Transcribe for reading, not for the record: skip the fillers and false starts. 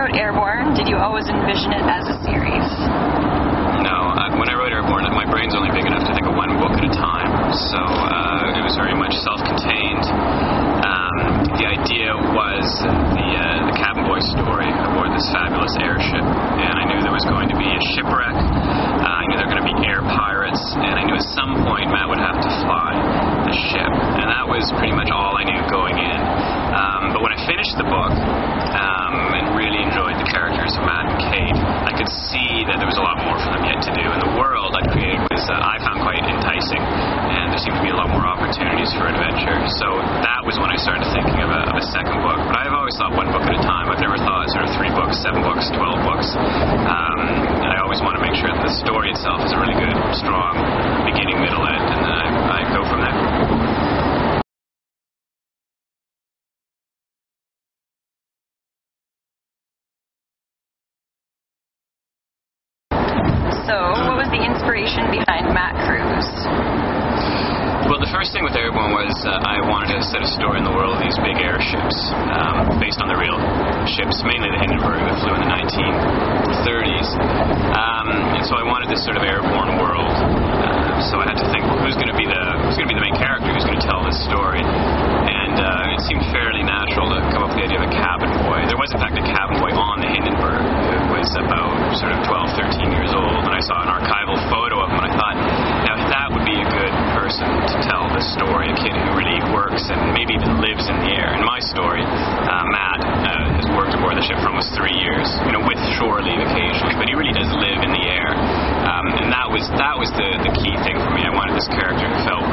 wrote Airborne, did you always envision it as a series? No. When I wrote Airborne, my brain's only big enough to think of one book at a time, so it was very much self-contained. The idea was the cabin boy story aboard this fabulous airship, and I knew there was going to be a shipwreck. I knew there were going to be air pirates, and I knew at some point Matt would have to fly the ship, and that was pretty much all I knew going in. But when I finished the book and really enjoyed the characters of Matt and Kate, I could see that there was a lot more for them yet to do, and the world I'd created was I found quite enticing, and there seemed to be a lot more opportunities for adventure. So that was when I started thinking of a second book. But I've always thought one book at a time. I've never thought sort of 3 books, 7 books, 12 books. I always want to make sure that the story itself is a really good, strong beginning, middle, end, and then I go from there. So, what was the inspiration behind Matt Cruz? Well, the first thing with Airborne was I wanted to set a story in the world of these big airships, based on the real ships, mainly the Hindenburg that flew in the 1930s. And so I wanted this sort of airborne world. So I had to think, well, who's going to be the main character? Who's going to tell this story? And it seemed fairly natural to come up with the idea of a cabin boy. There was, in fact, a cabin boy on the Hindenburg who was about sort of 12, 13 years old, and I saw an archival photo of him, and I thought, now that would be a good person to tell this story, a kid who really works and maybe even lives in the air. In my story, Matt has worked aboard the ship for almost 3 years, with shore leave occasionally, but he really does live in the air. And that was the key thing for me. I wanted this character who felt